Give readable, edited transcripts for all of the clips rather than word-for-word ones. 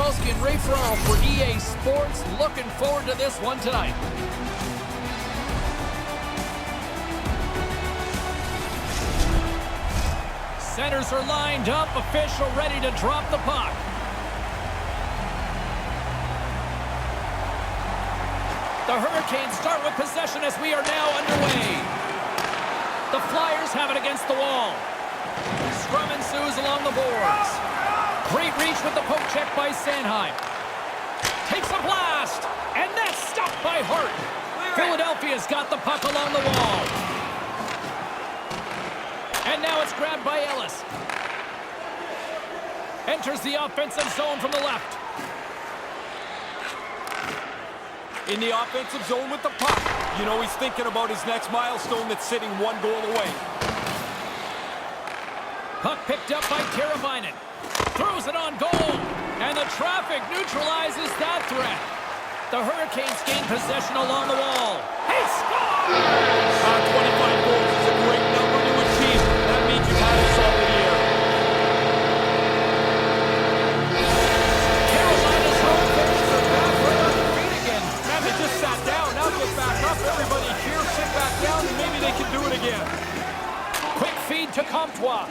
Pavelski and Ray Ferraro for EA Sports. Looking forward to this one tonight. Centers are lined up, official ready to drop the puck. The Hurricanes start with possession as we are now underway. The Flyers have it against the wall. Scrum ensues along the boards. Great reach with the poke check by Sanheim. Takes a blast, and that's stopped by Hart. Philadelphia's got the puck along the wall. And now it's grabbed by Ellis. Enters the offensive zone from the left. In the offensive zone with the puck. You know he's thinking about his next milestone that's sitting one goal away. Puck picked up by Teravainen. Throws it on goal. And the traffic neutralizes that threat. The Hurricanes gain possession along the wall. He scores! 25 goals is a great number to achieve. That means you've had a solid year. Carolina's home fans are back right on their feet again. Man, they just sat down. Now get back up. Everybody here, sit back down, and maybe they can do it again. Quick feed to Comtois.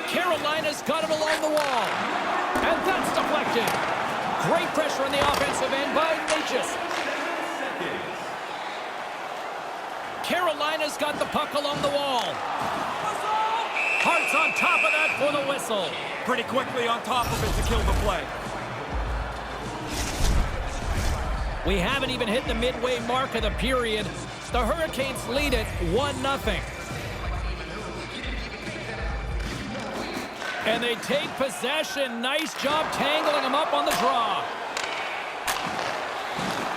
Carolina's got it along the wall. And that's deflected. Great pressure on the offensive end by Natchez. Carolina's got the puck along the wall. Hart's on top of that for the whistle. Pretty quickly on top of it to kill the play. We haven't even hit the midway mark of the period. The Hurricanes lead it 1-0. And they take possession. Nice job tangling him up on the draw.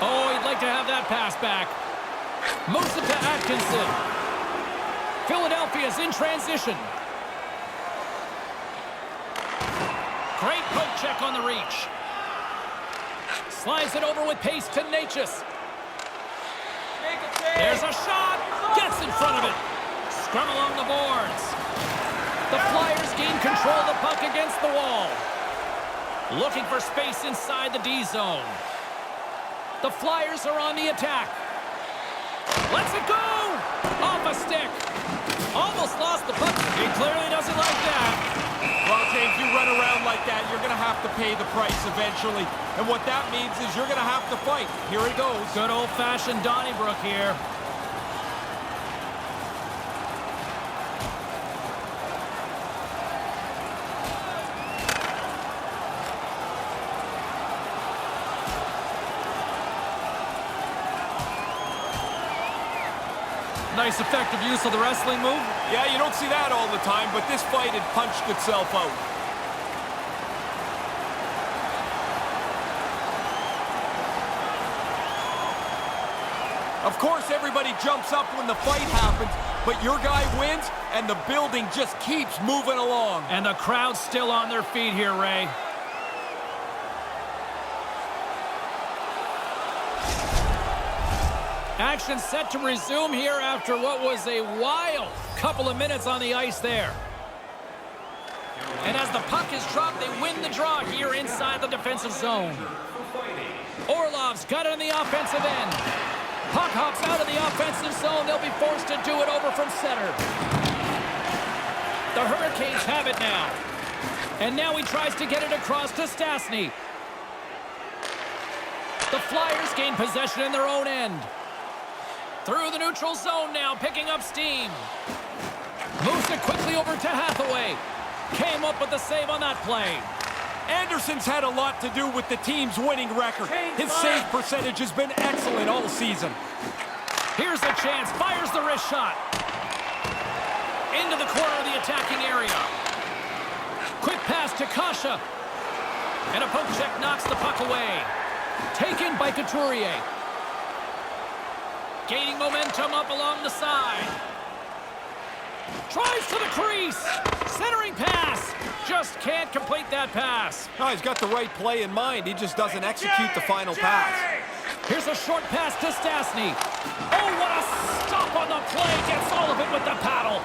Oh, he'd like to have that pass back. Moves it to Atkinson. Philadelphia's in transition. Great poke check on the reach. Slides it over with pace to Natchez. There's a shot. Gets in front of it. Scrum along the boards. The Flyers gain control of the puck against the wall. Looking for space inside the D zone. The Flyers are on the attack. Lets it go! Off a stick. Almost lost the puck. He clearly doesn't like that. Well, James, you run around like that, you're going to have to pay the price eventually. And what that means is you're going to have to fight. Here he goes. Good old-fashioned Donnybrook here. Nice effective use of the wrestling move. Yeah, you don't see that all the time, but this fight had punched itself out. Of course, everybody jumps up when the fight happens, but your guy wins, and the building just keeps moving along. And the crowd's still on their feet here, Ray. Action set to resume here after what was a wild couple of minutes on the ice there. And as the puck is dropped, they win the draw here inside the defensive zone. Orlov's got it on the offensive end. Puck hops out of the offensive zone. They'll be forced to do it over from center. The Hurricanes have it now. And now he tries to get it across to Stastny. The Flyers gain possession in their own end. Through the neutral zone now, picking up steam. Moves it quickly over to Hathaway. Came up with the save on that play. Anderson's had a lot to do with the team's winning record. His save percentage has been excellent all season. Here's a chance. Fires the wrist shot. Into the corner of the attacking area. Quick pass to Kasha. And a poke check knocks the puck away. Taken by Couturier. Gaining momentum up along the side. Drives to the crease. Centering pass. Just can't complete that pass. Oh, he's got the right play in mind. He just doesn't execute the final pass. Here's a short pass to Stastny. Oh, what a stop on the play. Gets all of it with the paddle.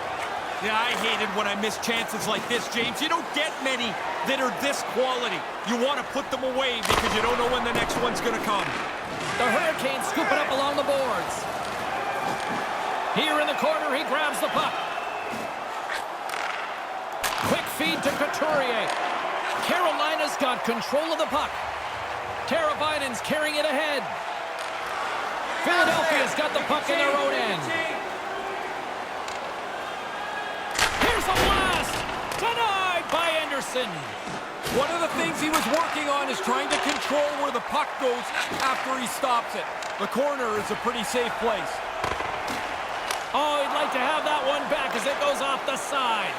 Yeah, I hate it when I miss chances like this, James. You don't get many that are this quality. You want to put them away because you don't know when the next one's going to come. The Hurricanes scoop it up along the boards. Here in the corner, he grabs the puck. Quick feed to Couturier. Carolina's got control of the puck. Teravainen's carrying it ahead. Philadelphia's got the puck in their own end. Here's a blast! Denied by Anderson. One of the things he was working on is trying to control where the puck goes after he stops it. The corner is a pretty safe place. Oh, he'd like to have that one back as it goes off the side.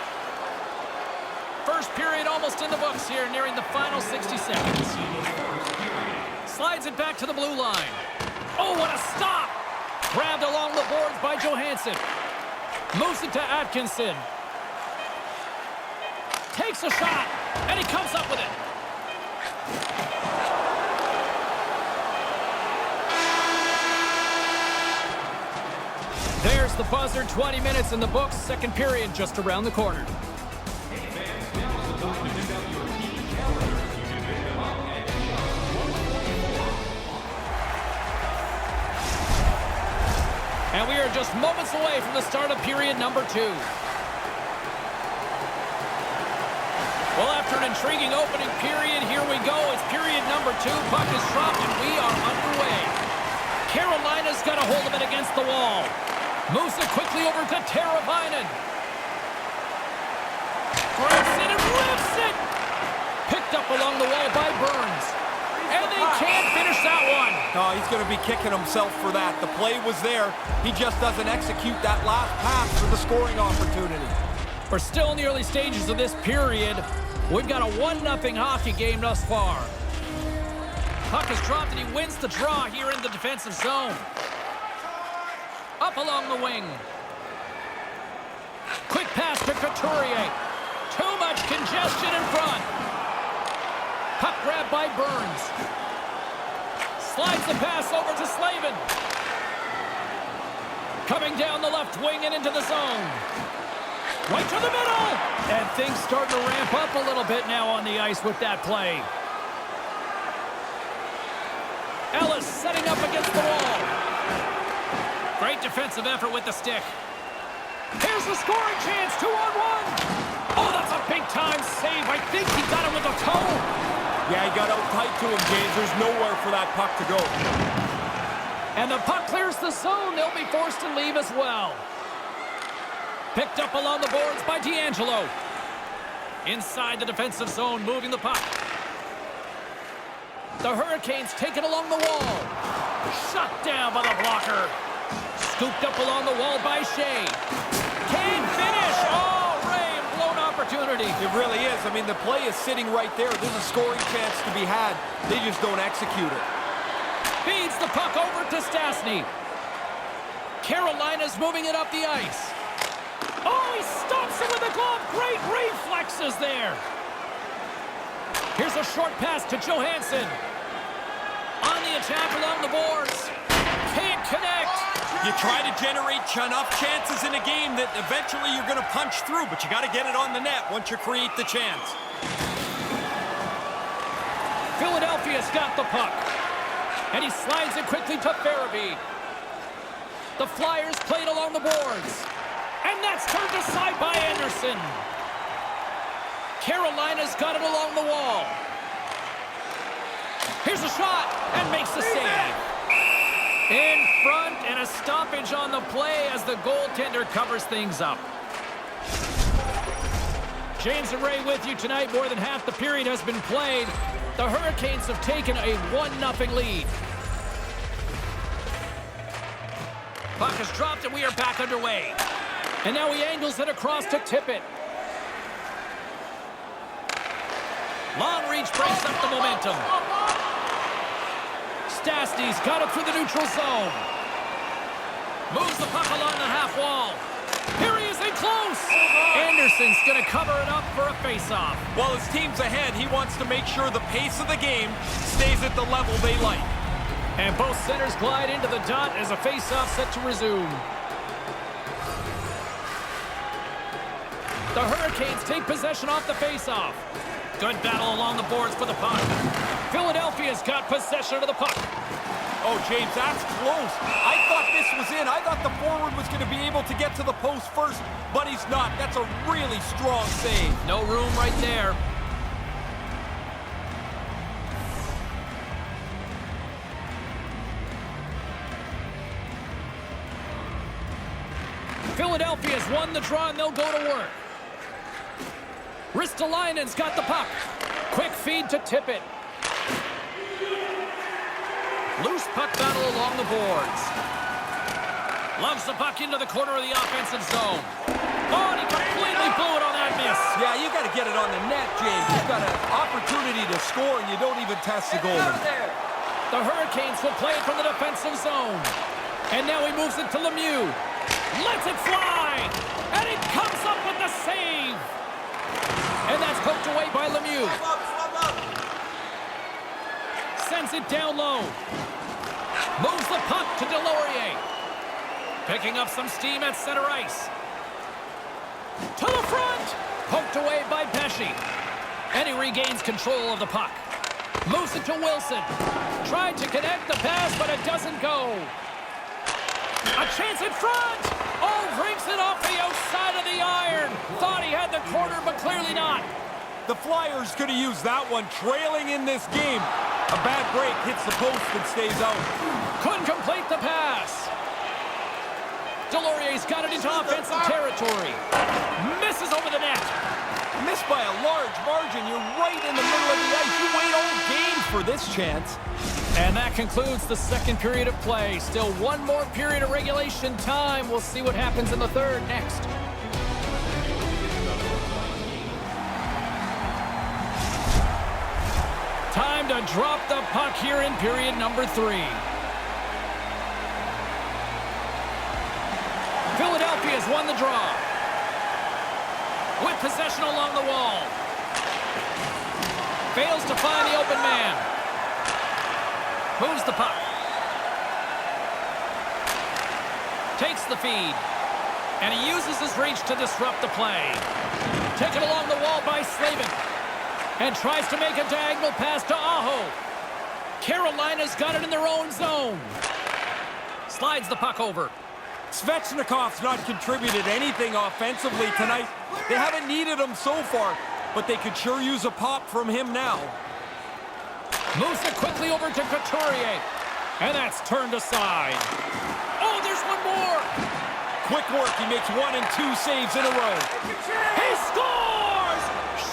First period almost in the books here, nearing the final 60 seconds. Slides it back to the blue line. Oh, what a stop! Grabbed along the boards by Johansson. Moves it to Atkinson. Takes a shot, and he comes up with it. There's the buzzer, 20 minutes in the books. Second period just around the corner. And we are just moments away from the start of period number 2. Well, after an intriguing opening period, here we go. It's period number 2. Puck is dropped, and we are underway. Carolina's got a hold of it against the wall. Moves it quickly over to Teravainen. Grabs it and rips it. Picked up along the wall by Burns. And they can't finish that one. No, he's going to be kicking himself for that. The play was there. He just doesn't execute that last pass for the scoring opportunity. We're still in the early stages of this period. We've got a 1-0 hockey game thus far. Puck is dropped and he wins the draw here in the defensive zone. Up along the wing. Quick pass to Couturier. Too much congestion in front. Puck grab by Burns. Slides the pass over to Slavin. Coming down the left wing and into the zone. Right to the middle. And things starting to ramp up a little bit now on the ice with that play. Ellis setting up against the wall. Great defensive effort with the stick. Here's the scoring chance, 2-on-1. Oh, that's a big-time save. I think he got it with a toe. Yeah, he got out tight to him, James. There's nowhere for that puck to go. And the puck clears the zone. They'll be forced to leave as well. Picked up along the boards by D'Angelo. Inside the defensive zone, moving the puck. The Hurricanes take it along the wall. Shut down by the blocker. Scooped up along the wall by Shea. Can't finish. Oh, Ray, blown opportunity. It really is. I mean, the play is sitting right there. There's a scoring chance to be had. They just don't execute it. Feeds the puck over to Stastny. Carolina's moving it up the ice. Oh, he stops it with a glove. Great reflexes there. Here's a short pass to Johansson. On the attack along the boards. Can't connect. You try to generate enough chances in a game that eventually you're going to punch through, but you got to get it on the net once you create the chance. Philadelphia's got the puck. And he slides it quickly to Farabee. The Flyers played along the boards. And that's turned aside by Anderson. Carolina's got it along the wall. Here's a shot and makes the save. In front and a stoppage on the play as the goaltender covers things up. James and Ray with you tonight. More than half the period has been played. The Hurricanes have taken a 1-0 lead. Puck is dropped and we are back underway. And now he angles it across to Tippett. Long reach breaks up the momentum. Stastny's got it through the neutral zone. Moves the puck along the half wall. Here he is in close. Anderson's going to cover it up for a face-off. While his team's ahead, he wants to make sure the pace of the game stays at the level they like. And both centers glide into the dot as a face-off set to resume. The Hurricanes take possession off the faceoff. Good battle along the boards for the puck. Philadelphia's got possession of the puck. Oh, James, that's close. I thought this was in. I thought the forward was going to be able to get to the post first, but he's not. That's a really strong save. No room right there. Philadelphia's won the draw, and they'll go to work. Ristolainen's got the puck. Quick feed to Tippett. Loose puck battle along the boards. Loves the puck into the corner of the offensive zone. Oh, and he completely blew it on that miss. Yeah, you got to get it on the net, James. You've got an opportunity to score, and you don't even test the goal. The Hurricanes will play it from the defensive zone. And now he moves it to Lemieux. Lets it fly. And he comes up with the save. And that's poked away by Lemieux. Sends it down low. Moves the puck to Delorier. Picking up some steam at center ice. To the front. Poked away by Pesci. And he regains control of the puck. Moves it to Wilson. Tried to connect the pass, but it doesn't go. A chance in front. Oh, breaks it off the outside of the iron. Thought he had the corner, but clearly not. The Flyers could have used that one, trailing in this game. A bad break hits the post and stays out. Couldn't complete the pass. Delorier's got it into offensive territory. Misses over the net. Missed by a large margin. You're right in the middle of the ice. You wait all game for this chance. And that concludes the second period of play. Still one more period of regulation time. We'll see what happens in the third next. Time to drop the puck here in period number 3. Philadelphia's won the draw. With possession along the wall. Fails to find the open man. Moves the puck. Takes the feed. And he uses his reach to disrupt the play. Taken along the wall by Slavin. And tries to make a diagonal pass to Aho. Carolina's got it in their own zone. Slides the puck over. Svechnikov's not contributed anything offensively tonight. They haven't needed him so far, but they could sure use a pop from him now. Moves it quickly over to Couturier. And that's turned aside. Oh, there's one more. Quick work. He makes 1 and 2 saves in a row. He scores!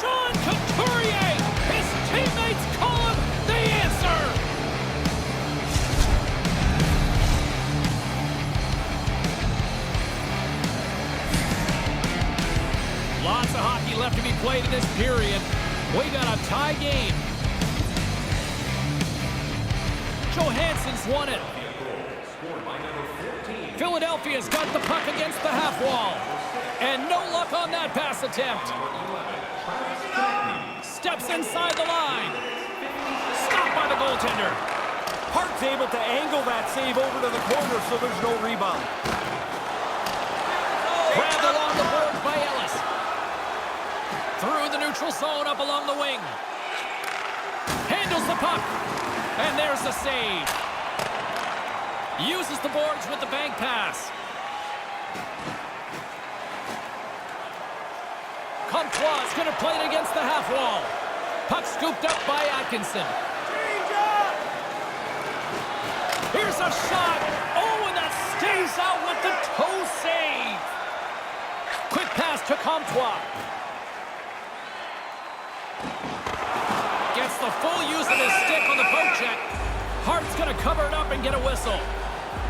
Sean Couturier! His teammates call him the answer! Lots of hockey left to be played in this period. We got a tie game. Johansson's won it. Philadelphia's got the puck against the half wall. And no luck on that pass attempt. Steps inside the line. Stopped by the goaltender. Hart's able to angle that save over to the corner, so there's no rebound. Grabbed along the boards by Ellis. Through the neutral zone, up along the wing. Handles the puck. And there's the save. Uses the boards with the bank pass. Comtois is going to play it against the half wall. Puck scooped up by Atkinson. Here's a shot. Oh, and that stays out with the toe save. Quick pass to Comtois. Gets the full use of his stick on the poke check. Hart's going to cover it up and get a whistle.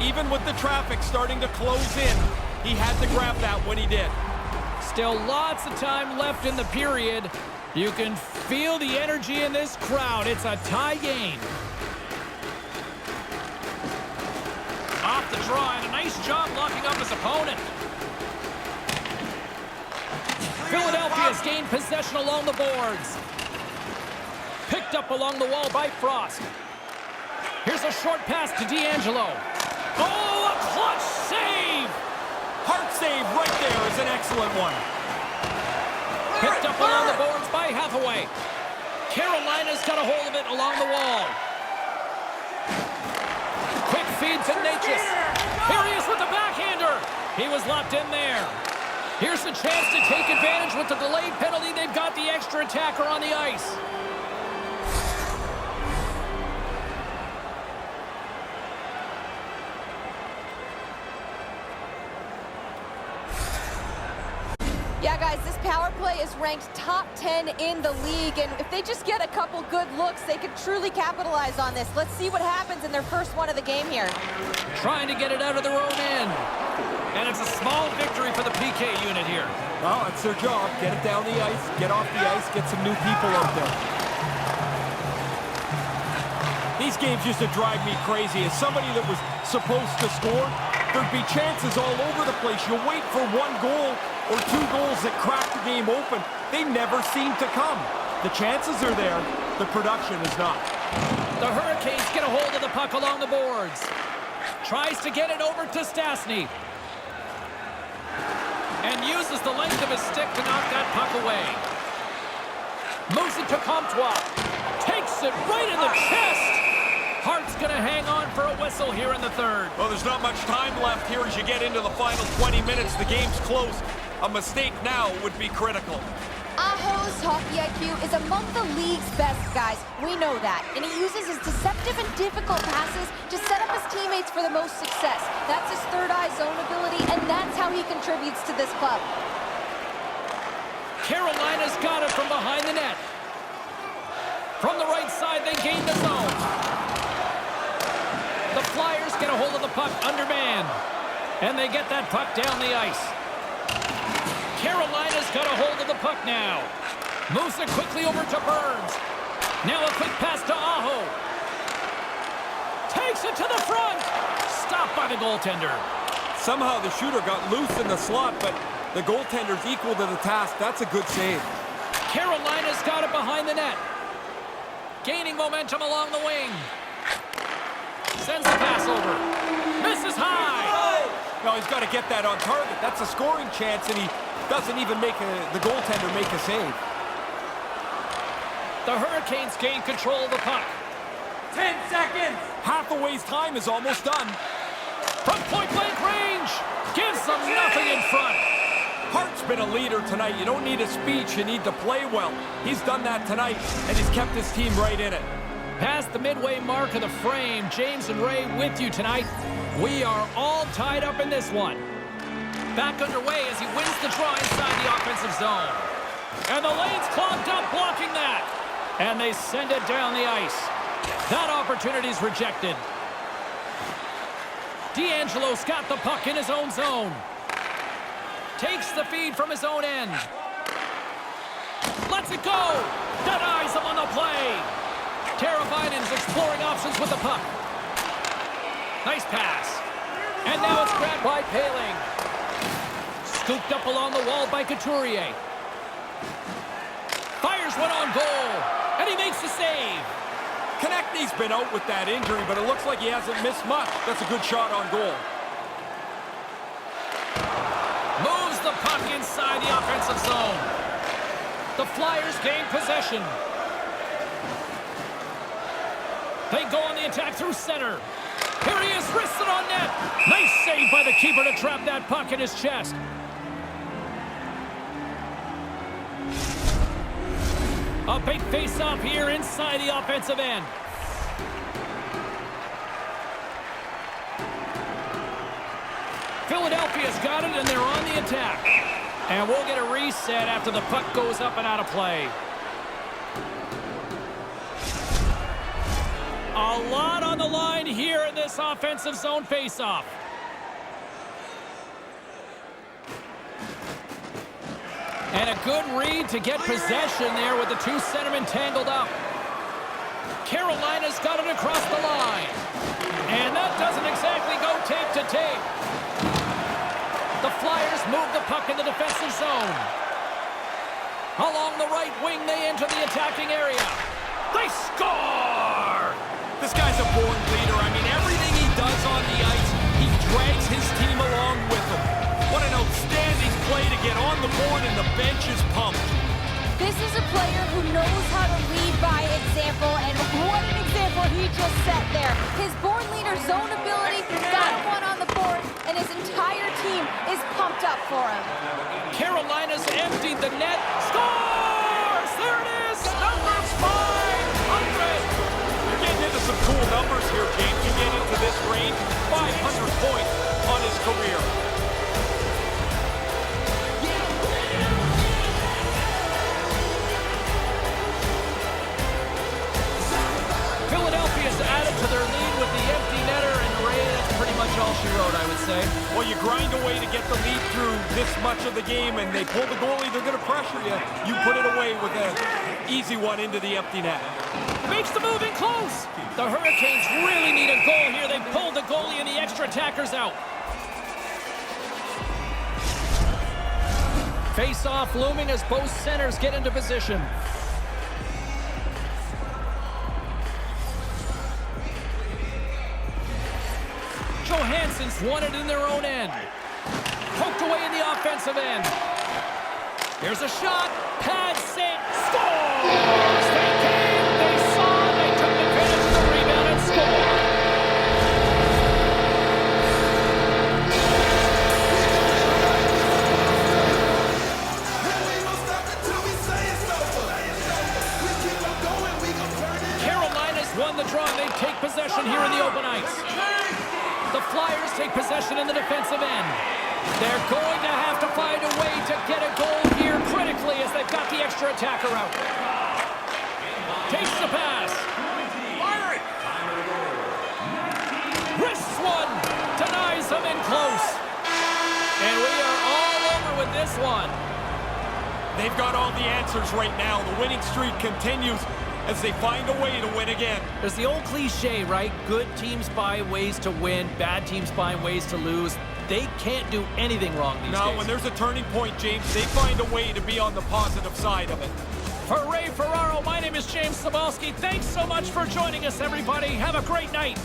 Even with the traffic starting to close in, he had to grab that when he did. Still lots of time left in the period. You can feel the energy in this crowd. It's a tie game. Off the draw, and a nice job locking up his opponent. Philadelphia's gained possession along the boards. Picked up along the wall by Frost. Here's a short pass to D'Angelo. Oh, a clutch save! Hart save right there is an excellent one. Picked up along the boards by Hathaway. Carolina's got a hold of it along the wall. Quick feed to Natchez. Here he is with the backhander. He was locked in there. Here's the chance to take advantage with the delayed penalty. They've got the extra attacker on the ice. Yeah, guys, this power play is ranked top 10 in the league, and if they just get a couple good looks, they could truly capitalize on this. Let's see what happens in their first one of the game here. Trying to get it out of their own end. And it's a small victory for the PK unit here. Well, it's their job. Get it down the ice, get off the ice, get some new people out there. These games used to drive me crazy. As somebody that was supposed to score, there'd be chances all over the place. You wait for one goal or two goals that crack the game open. They never seem to come. The chances are there. The production is not. The Hurricanes get a hold of the puck along the boards. Tries to get it over to Stastny. And uses the length of his stick to knock that puck away. Moves it to Comtois. Takes it right in the chest. Hart's going to hang on for a whistle here in the third. Well, there's not much time left here as you get into the final 20 minutes. The game's close. A mistake now would be critical. Aho's hockey IQ is among the league's best, guys. We know that. And he uses his deceptive and difficult passes to set up his teammates for the most success. That's his third eye zone ability, and that's how he contributes to this club. Carolina's got it from behind the net. From the right side, they gain the zone. The Flyers get a hold of the puck undermanned. And they get that puck down the ice. Carolina's got a hold of the puck now. Moves it quickly over to Burns. Now a quick pass to Aho. Takes it to the front. Stopped by the goaltender. Somehow the shooter got loose in the slot, but the goaltender's equal to the task. That's a good save. Carolina's got it behind the net. Gaining momentum along the wing. Sends the pass over. Misses high. No, he's got to get that on target. That's a scoring chance, and he doesn't even make the goaltender make a save. The Hurricanes gain control of the puck. 10 seconds. Hathaway's time is almost done. From point-blank range. Gives them nothing in front. Hart's been a leader tonight. You don't need a speech. You need to play well. He's done that tonight, and he's kept his team right in it. Past the midway mark of the frame, James and Ray with you tonight. We are all tied up in this one. Back underway as he wins the draw inside the offensive zone. And the lane's clogged up, blocking that. And they send it down the ice. That opportunity's rejected. D'Angelo's got the puck in his own zone. Takes the feed from his own end. Lets it go. Denies him on the play. Teravainen's exploring options with the puck. Nice pass. And now it's grabbed by Poehling. Scooped up along the wall by Couturier. Fires one on goal. And he makes the save. Konechny's been out with that injury, but it looks like he hasn't missed much. That's a good shot on goal. Moves the puck inside the offensive zone. The Flyers gain possession. They go on the attack through center. Here he is, wristed on net. Nice save by the keeper to trap that puck in his chest. A big face-off here inside the offensive end. Philadelphia's got it, and they're on the attack. And we'll get a reset after the puck goes up and out of play. A lot on the line here in this offensive zone face-off. And a good read to get possession there with the two centermen tangled up. Carolina's got it across the line. And that doesn't exactly go tape to tape. The Flyers move the puck in the defensive zone. Along the right wing, they enter the attacking area. They score! This guy's a born leader. I mean, everything he does on the ice, he drags his team along with him. What an outstanding play to get on the board, and the bench is pumped. This is a player who knows how to lead by example, and what an example he just set there. His born leader zone ability got him one on the board, and his entire team is pumped up for him. Carolina's emptied the net. Scores! There it is! Number 500! You're getting into some cool numbers here, James. You get into this range, 500 points on his career. Philadelphia's added to their lead with the empty netter, and Ray, that's pretty much all she wrote, I would say. Well, you grind away to get the lead through this much of the game, and they pull the goalie, they're going to pressure you. You put it away with an easy one into the empty net. Makes the move in close. The Hurricanes really need a goal here. They pulled the goalie and the extra attackers out. Face-off looming as both centers get into position. Johansson's won it in their own end. Poked away in the offensive end. Here's a shot. Pad set. Scores! They came, they saw, they took advantage of the rebound and scored. Carolina's won the draw. They take possession here in the open ice. The Flyers take possession in the defensive end. They're going to have to find a way to get a goal here critically as they've got the extra attacker out. Takes the pass. Wrists one. Denies him in close. And we are all over with this one. They've got all the answers right now. The winning streak continues as they find a way to win again. There's the old cliche, right? Good teams find ways to win. Bad teams find ways to lose. They can't do anything wrong these days. Now, when there's a turning point, James, they find a way to be on the positive side of it. For Ray Ferraro, my name is James Cybulski. Thanks so much for joining us, everybody. Have a great night.